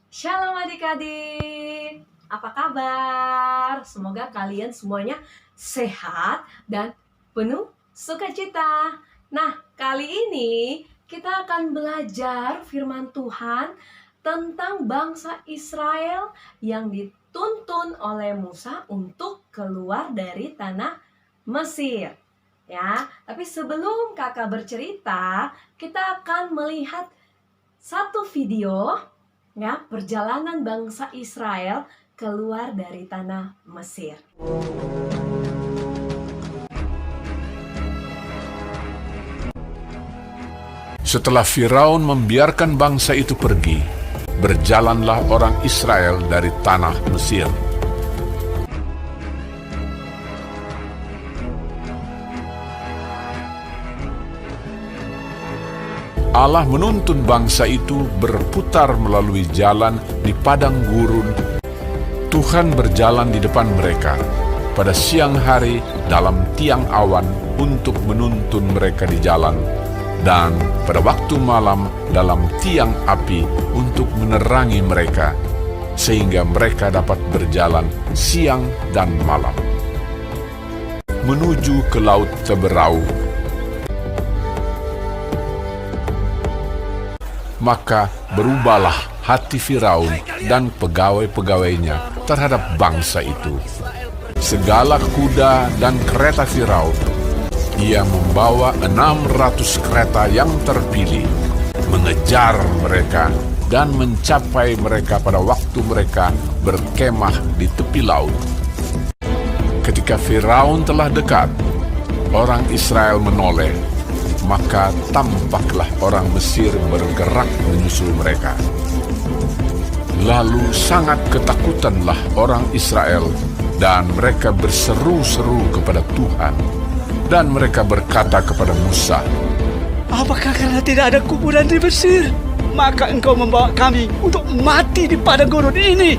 Shalom adik-adik, apa kabar? Semoga kalian semuanya sehat dan penuh sukacita. Nah, kali ini kita akan belajar firman Tuhan tentang bangsa Israel yang dituntun oleh Musa untuk keluar dari tanah Mesir. Ya, tapi sebelum kakak bercerita, kita akan melihat satu video ya, perjalanan bangsa Israel keluar dari tanah Mesir. Setelah Firaun membiarkan bangsa itu pergi, berjalanlah orang Israel dari tanah Mesir. Allah menuntun bangsa itu berputar melalui jalan di padang gurun. Tuhan berjalan di depan mereka pada siang hari dalam tiang awan untuk menuntun mereka di jalan, dan pada waktu malam dalam tiang api untuk menerangi mereka, sehingga mereka dapat berjalan siang dan malam menuju ke Laut Teberau. Maka berubahlah hati Firaun dan pegawai-pegawainya terhadap bangsa itu. Segala kuda dan kereta Firaun, ia membawa 600 kereta yang terpilih, mengejar mereka dan mencapai mereka pada waktu mereka berkemah di tepi laut. Ketika Firaun telah dekat, orang Israel menoleh, maka tampaklah orang Mesir bergerak menyusul mereka. Lalu sangat ketakutanlah orang Israel, dan mereka berseru-seru kepada Tuhan. Dan mereka berkata kepada Musa, "Apakah karena tidak ada kuburan di Mesir, maka engkau membawa kami untuk mati di padang gurun ini?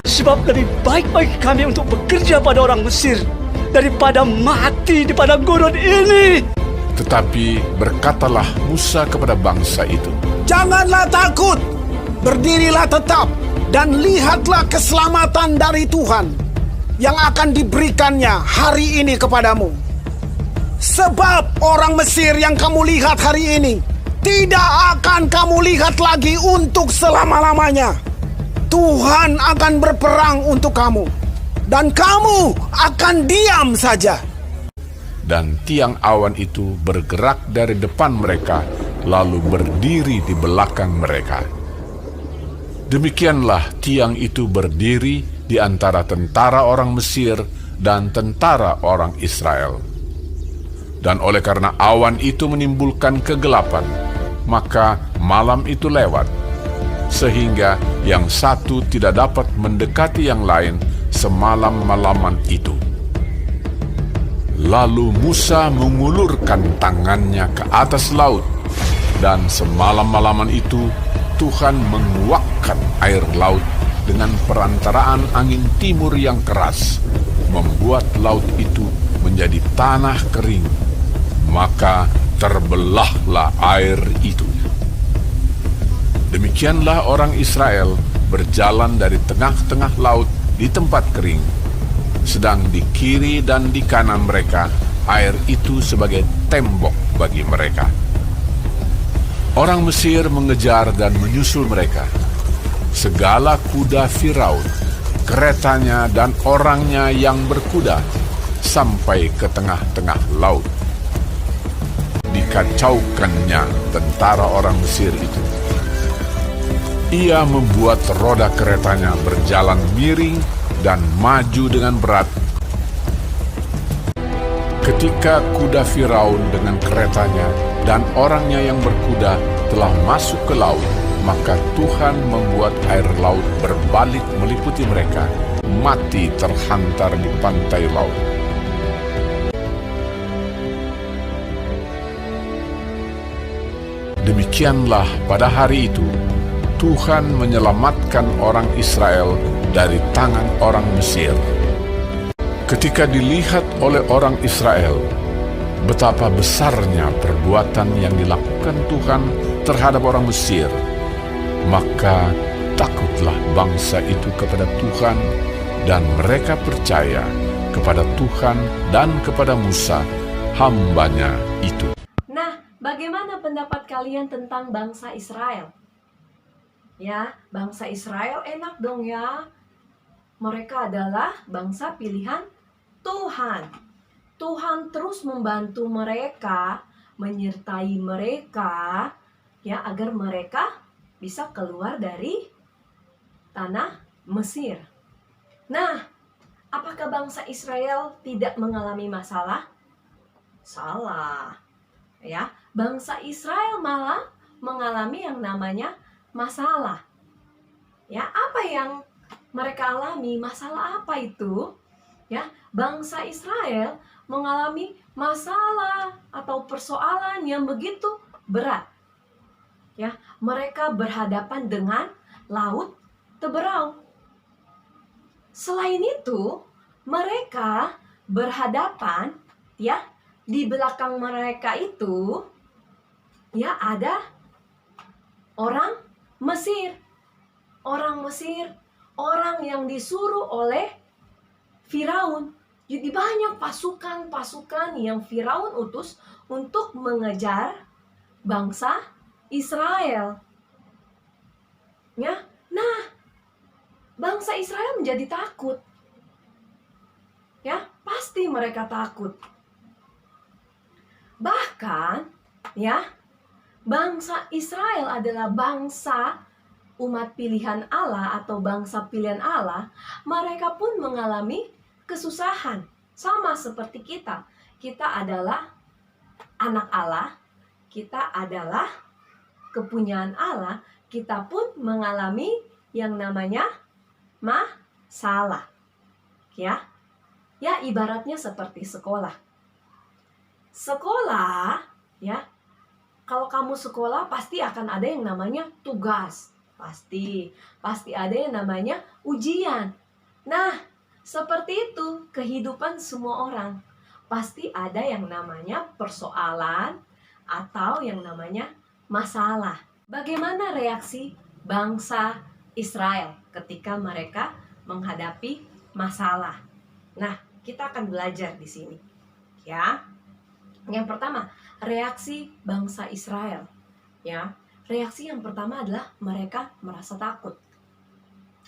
Sebab lebih baik bagi kami untuk bekerja pada orang Mesir daripada mati di padang gurun ini." Tetapi berkatalah Musa kepada bangsa itu, "Janganlah takut, berdirilah tetap, dan lihatlah keselamatan dari Tuhan yang akan diberikannya hari ini kepadamu. Sebab orang Mesir yang kamu lihat hari ini tidak akan kamu lihat lagi untuk selama-lamanya. Tuhan akan berperang untuk kamu, dan kamu akan diam saja." dan tiang awan itu bergerak dari depan mereka, lalu berdiri di belakang mereka. Demikianlah tiang itu berdiri di antara tentara orang Mesir dan tentara orang Israel. Dan oleh karena awan itu menimbulkan kegelapan, maka malam itu lewat, sehingga yang satu tidak dapat mendekati yang lain semalam-malaman itu. Lalu Musa mengulurkan tangannya ke atas laut, dan semalam-malaman itu Tuhan menguakkan air laut dengan perantaraan angin timur yang keras, membuat laut itu menjadi tanah kering, maka terbelahlah air itu. Demikianlah orang Israel berjalan dari tengah-tengah laut di tempat kering, sedang di kiri dan di kanan mereka air itu sebagai tembok bagi mereka. Orang Mesir mengejar dan menyusul mereka. Segala kuda Firaun, keretanya dan orangnya yang berkuda, sampai ke tengah-tengah laut. Dikacaukannya tentara orang Mesir itu. Ia membuat roda keretanya berjalan miring dan maju dengan berat. Ketika kuda Firaun dengan keretanya dan orangnya yang berkuda telah masuk ke laut, maka Tuhan membuat air laut berbalik meliputi mereka, mati terhantar di pantai laut. Demikianlah pada hari itu Tuhan menyelamatkan orang Israel dari tangan orang Mesir. Ketika dilihat oleh orang Israel betapa besarnya perbuatan yang dilakukan Tuhan terhadap orang Mesir, maka takutlah bangsa itu kepada Tuhan, dan mereka percaya kepada Tuhan dan kepada Musa, hambanya itu. Nah, bagaimana pendapat kalian tentang bangsa Israel? Ya, bangsa Israel enak dong ya. Mereka adalah bangsa pilihan Tuhan. Tuhan terus membantu mereka, menyertai mereka, ya, agar mereka bisa keluar dari tanah Mesir. Nah, apakah bangsa Israel tidak mengalami masalah? Salah. Ya, bangsa Israel malah mengalami yang namanya masalah. Ya, apa yang mereka alami? Masalah apa itu? Ya, bangsa Israel mengalami masalah atau persoalan yang begitu berat. Ya, mereka berhadapan dengan laut Teberau. Selain itu, mereka berhadapan, ya, di belakang mereka itu, ya, ada orang Mesir. Orang Mesir, orang yang disuruh oleh Firaun. Jadi banyak pasukan-pasukan yang Firaun utus untuk mengejar bangsa Israel. Ya, nah, bangsa Israel menjadi takut. Ya, pasti mereka takut. Bahkan, ya, bangsa Israel adalah bangsa umat pilihan Allah atau bangsa pilihan Allah. Mereka pun mengalami kesusahan. Sama seperti kita. Kita adalah anak Allah. Kita adalah kepunyaan Allah. Kita pun mengalami yang namanya masalah. Ya, ya, ibaratnya seperti sekolah. Sekolah, ya, kalau kamu sekolah pasti akan ada yang namanya tugas. Pasti ada yang namanya ujian. Nah, seperti itu kehidupan semua orang. Pasti ada yang namanya persoalan atau yang namanya masalah. Bagaimana reaksi bangsa Israel ketika mereka menghadapi masalah? Nah, kita akan belajar di sini. Ya. Yang pertama, reaksi bangsa Israel. Ya. Reaksi yang pertama adalah mereka merasa takut.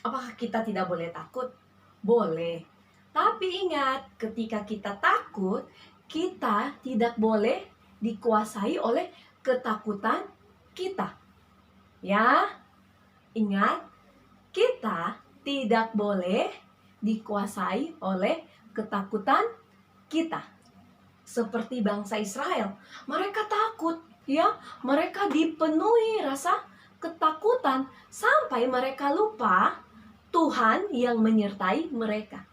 Apakah kita tidak boleh takut? Boleh. Tapi ingat, ketika kita takut, kita tidak boleh dikuasai oleh ketakutan kita. Ya, ingat, kita tidak boleh dikuasai oleh ketakutan kita. Seperti bangsa Israel, mereka takut. Ya, mereka dipenuhi rasa ketakutan sampai mereka lupa Tuhan yang menyertai mereka.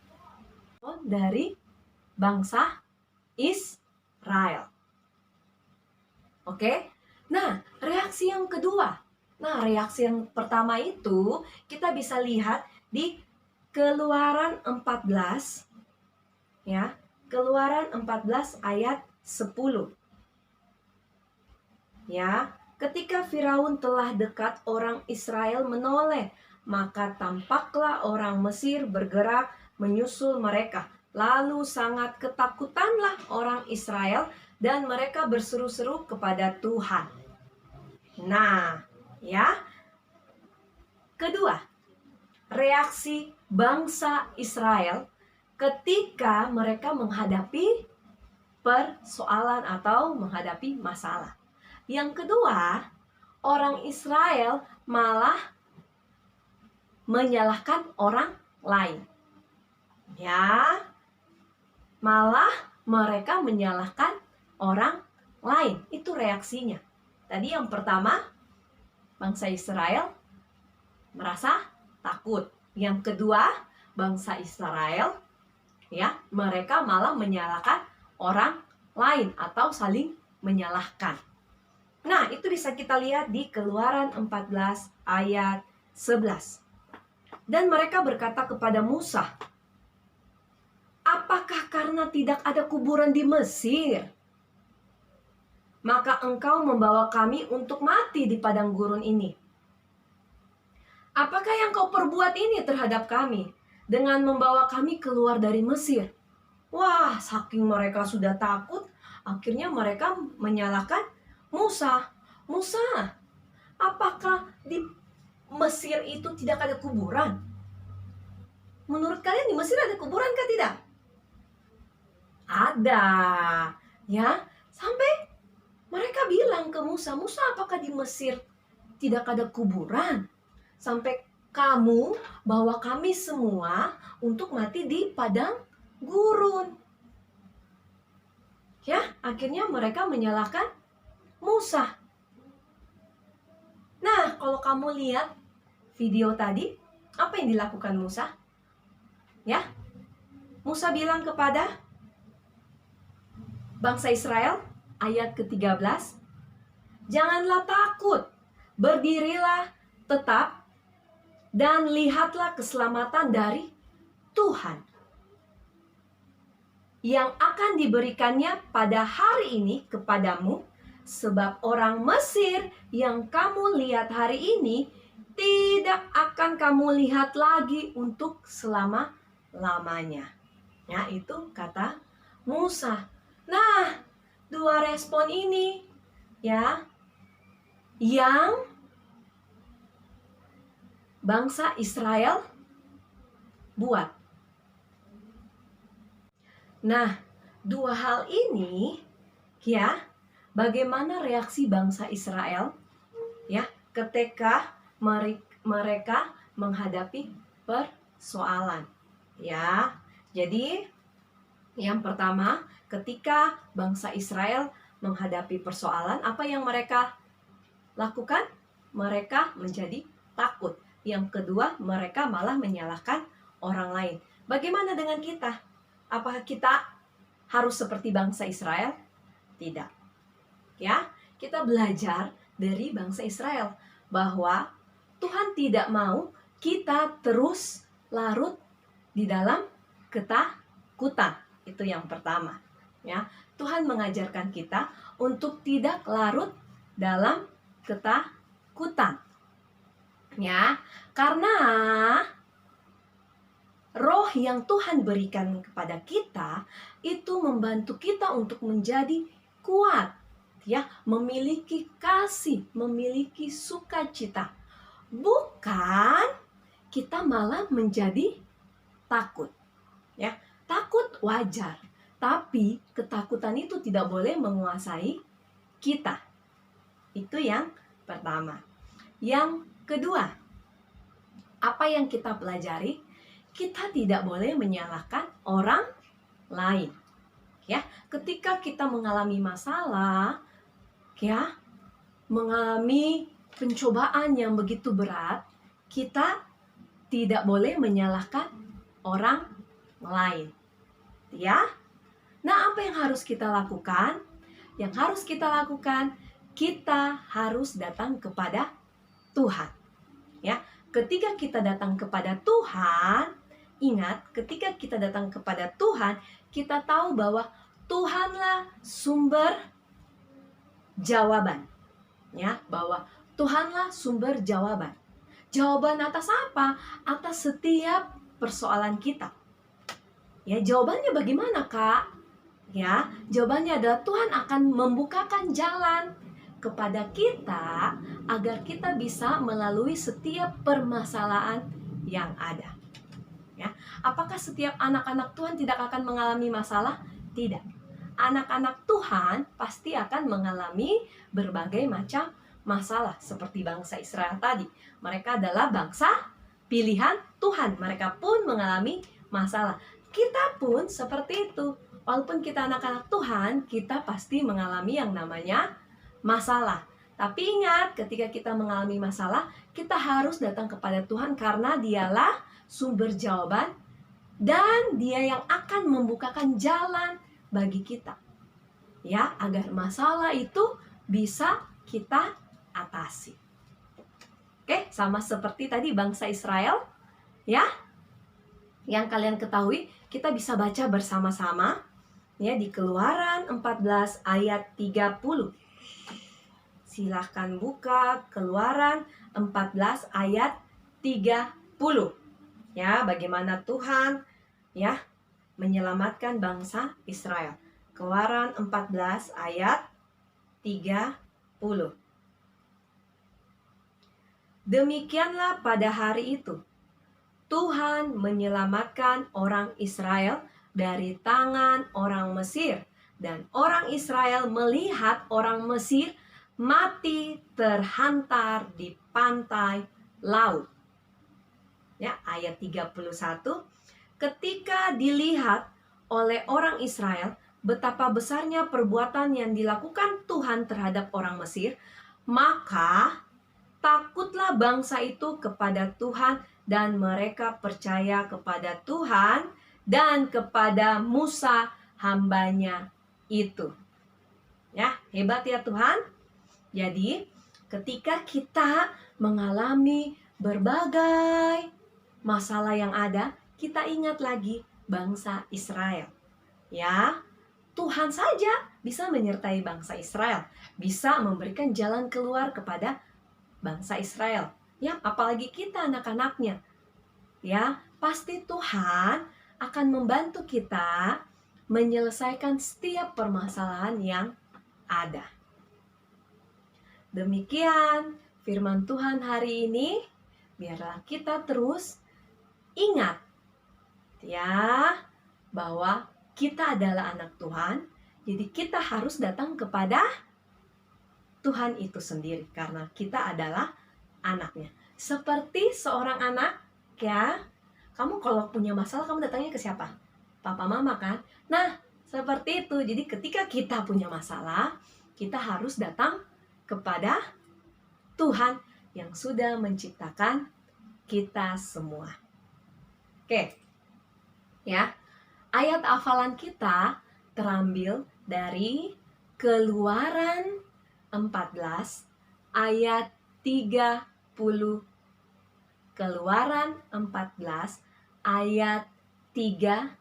Dari bangsa Israel. Oke? Nah, reaksi yang kedua. Nah, reaksi yang pertama itu kita bisa lihat di Keluaran 14. Ya, Keluaran 14 ayat 10. Ya, ketika Firaun telah dekat, orang Israel menoleh, maka tampaklah orang Mesir bergerak menyusul mereka. Lalu sangat ketakutanlah orang Israel dan mereka berseru-seru kepada Tuhan. Nah, ya. Kedua, reaksi bangsa Israel ketika mereka menghadapi persoalan atau menghadapi masalah. Yang kedua, orang Israel malah menyalahkan orang lain. Ya, malah mereka menyalahkan orang lain. Itu reaksinya. Tadi yang pertama, bangsa Israel merasa takut. Yang kedua, bangsa Israel, ya, mereka malah menyalahkan orang lain atau saling menyalahkan. Nah, itu bisa kita lihat di Keluaran 14 ayat 11. Dan mereka berkata kepada Musa, "Apakah karena tidak ada kuburan di Mesir, maka engkau membawa kami untuk mati di padang gurun ini? apakah yang kau perbuat ini terhadap kami dengan membawa kami keluar dari Mesir? Wah, saking mereka sudah takut, akhirnya mereka menyalahkan Musa. Musa, apakah di Mesir itu tidak ada kuburan? Menurut kalian di Mesir ada kuburan kah tidak? Ada, ya. Sampai mereka bilang ke Musa, Musa, apakah di Mesir tidak ada kuburan? Sampai kamu bawa kami semua untuk mati di padang gurun. Ya, akhirnya mereka menyalahkan Musa. Nah, kalau kamu lihat video tadi, apa yang dilakukan Musa? Ya, Musa bilang kepada bangsa Israel, ayat ke-13, janganlah takut, berdirilah tetap, dan lihatlah keselamatan dari Tuhan yang akan diberikannya pada hari ini kepadamu, sebab orang Mesir yang kamu lihat hari ini tidak akan kamu lihat lagi untuk selama-lamanya. Ya, itu kata Musa. Nah, dua respon ini ya yang bangsa Israel buat. Nah, dua hal ini ya, bagaimana reaksi bangsa Israel ya ketika mereka menghadapi persoalan ya. Jadi yang pertama, ketika bangsa Israel menghadapi persoalan, apa yang mereka lakukan? Mereka menjadi takut. Yang kedua, mereka malah menyalahkan orang lain. Bagaimana dengan kita? Apakah kita harus seperti bangsa Israel? Tidak. Ya, kita belajar dari bangsa Israel bahwa Tuhan tidak mau kita terus larut di dalam ketakutan. Itu yang pertama. Ya, Tuhan mengajarkan kita untuk tidak larut dalam ketakutan. Ya, karena roh yang Tuhan berikan kepada kita itu membantu kita untuk menjadi kuat, ya, memiliki kasih, memiliki sukacita. Bukan kita malah menjadi takut. Ya, takut wajar, tapi ketakutan itu tidak boleh menguasai kita. Itu yang pertama. Yang kedua, apa yang kita pelajari? Kita tidak boleh menyalahkan orang lain. Ya, ketika kita mengalami masalah, ya, mengalami pencobaan yang begitu berat, kita tidak boleh menyalahkan orang lain. Ya. Nah, apa yang harus kita lakukan? Yang harus kita lakukan, kita harus datang kepada Tuhan. Ya, ketika kita datang kepada Tuhan, ingat, ketika kita datang kepada Tuhan, kita tahu bahwa Tuhanlah sumber jawaban. Ya, bahwa Tuhanlah sumber jawaban. Jawaban atas apa? Atas setiap persoalan kita. Ya, jawabannya bagaimana, Kak? Ya, jawabannya adalah Tuhan akan membukakan jalan kepada kita agar kita bisa melalui setiap permasalahan yang ada. Ya, apakah setiap anak-anak Tuhan tidak akan mengalami masalah? Tidak. Anak-anak Tuhan pasti akan mengalami berbagai macam masalah seperti bangsa Israel tadi. Mereka adalah bangsa pilihan Tuhan. Mereka pun mengalami masalah. Kita pun seperti itu. Walaupun kita anak-anak Tuhan, kita pasti mengalami yang namanya masalah. Tapi ingat, ketika kita mengalami masalah, kita harus datang kepada Tuhan karena Dialah sumber jawaban dan Dia yang akan membukakan jalan bagi kita. Ya, agar masalah itu bisa kita atasi. Oke, sama seperti tadi bangsa Israel, ya. Yang kalian ketahui, kita bisa baca bersama-sama ya di Keluaran 14 ayat 30. Silahkan buka Keluaran 14 ayat 30. Ya, bagaimana Tuhan ya menyelamatkan bangsa Israel. Keluaran 14 ayat 30. Demikianlah pada hari itu Tuhan menyelamatkan orang Israel dari tangan orang Mesir, dan orang Israel melihat orang Mesir mati terhantar di pantai laut. Ya, ayat 31. Ketika dilihat oleh orang Israel betapa besarnya perbuatan yang dilakukan Tuhan terhadap orang Mesir, maka takutlah bangsa itu kepada Tuhan dan mereka percaya kepada Tuhan dan kepada Musa hambanya itu. Ya, hebat ya Tuhan. Jadi, ketika kita mengalami berbagai masalah yang ada, kita ingat lagi bangsa Israel. Ya, Tuhan saja bisa menyertai bangsa Israel, bisa memberikan jalan keluar kepada bangsa Israel. Ya, apalagi kita anak-anaknya. Ya, pasti Tuhan akan membantu kita menyelesaikan setiap permasalahan yang ada. Demikian firman Tuhan hari ini. Biarlah kita terus ingat ya bahwa kita adalah anak Tuhan. Jadi kita harus datang kepada Tuhan itu sendiri karena kita adalah anaknya. Seperti seorang anak ya. Kamu kalau punya masalah kamu datangnya ke siapa? Papa mama kan? Nah, seperti itu. Jadi ketika kita punya masalah, kita harus datang kepada Tuhan yang sudah menciptakan kita semua. Oke. Ya. Ayat hafalan kita terambil dari Keluaran 14 ayat 30. Keluaran 14 ayat 30.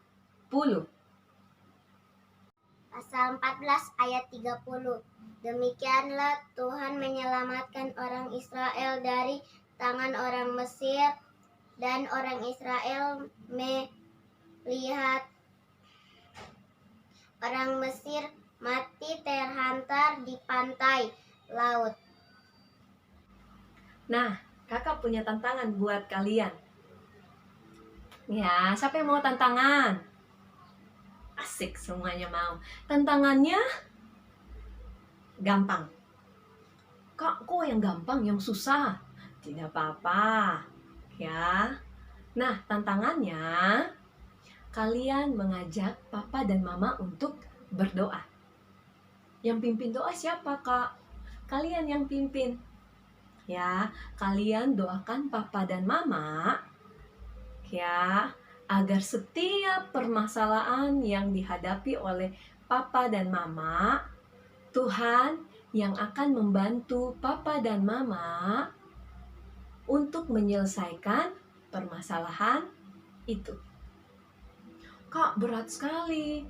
Pasal 14 ayat 30. Demikianlah Tuhan menyelamatkan orang Israel dari tangan orang Mesir, dan orang Israel melihat orang Mesir mati terhantar di pantai laut. Nah, kakak punya tantangan buat kalian. Ya, siapa yang mau tantangan? Asik, semuanya mau. Tantangannya gampang. Kak, kok yang gampang, yang susah? Tidak apa-apa. Ya. Nah, tantangannya kalian mengajak papa dan mama untuk berdoa. Yang pimpin doa siapa, Kak? Kalian yang pimpin. Ya, kalian doakan papa dan mama ya, agar setiap permasalahan yang dihadapi oleh papa dan mama, Tuhan yang akan membantu papa dan mama untuk menyelesaikan permasalahan itu. Kak, berat sekali.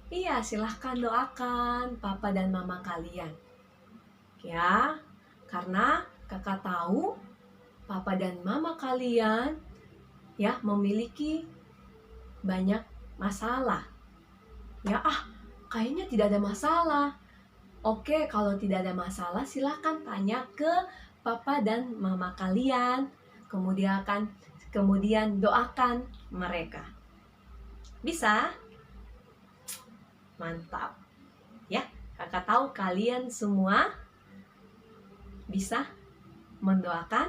Iya, silahkan doakan papa dan mama kalian. Ya, karena kakak tahu papa dan mama kalian ya memiliki banyak masalah. Ya, kayaknya tidak ada masalah. Oke, kalau tidak ada masalah silahkan tanya ke papa dan mama kalian. Kemudian doakan mereka. Bisa? Mantap. Ya, kakak tahu kalian semua bisa mendoakan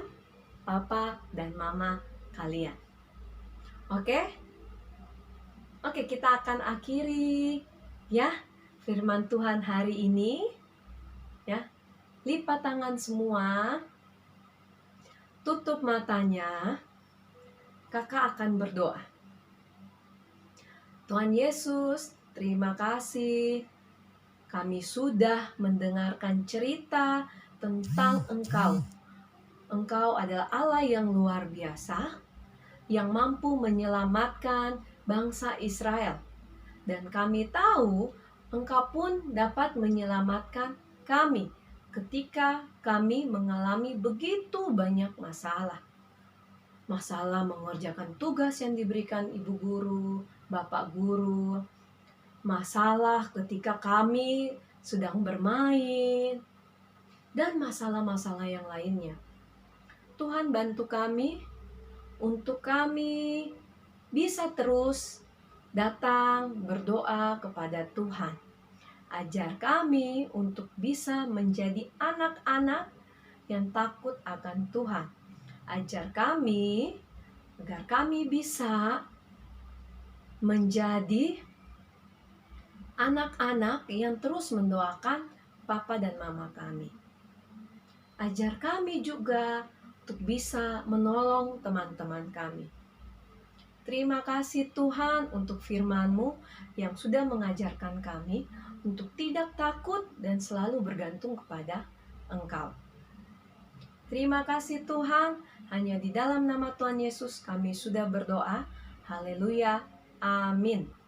papa dan mama kalian. Oke, kita akan akhiri ya firman Tuhan hari ini. Ya, lipat tangan semua, tutup matanya, kakak akan berdoa. Tuhan Yesus, terima kasih. Kami sudah mendengarkan cerita tentang Engkau. Engkau adalah Allah yang luar biasa, yang mampu menyelamatkan bangsa Israel. Dan kami tahu Engkau pun dapat menyelamatkan kami ketika kami mengalami begitu banyak masalah. masalah mengerjakan tugas yang diberikan ibu guru, bapak guru, masalah ketika kami sedang bermain, dan masalah-masalah yang lainnya. Tuhan bantu kami untuk kami bisa terus datang berdoa kepada Tuhan. Ajar kami untuk bisa menjadi anak-anak yang takut akan Tuhan. Ajar kami agar kami bisa menjadi anak-anak yang terus mendoakan Papa dan Mama kami. Ajar kami juga untuk bisa menolong teman-teman kami. Terima kasih Tuhan untuk firman-Mu yang sudah mengajarkan kami untuk tidak takut dan selalu bergantung kepada Engkau. Terima kasih Tuhan, hanya di dalam nama Tuhan Yesus kami sudah berdoa. Haleluya, amin.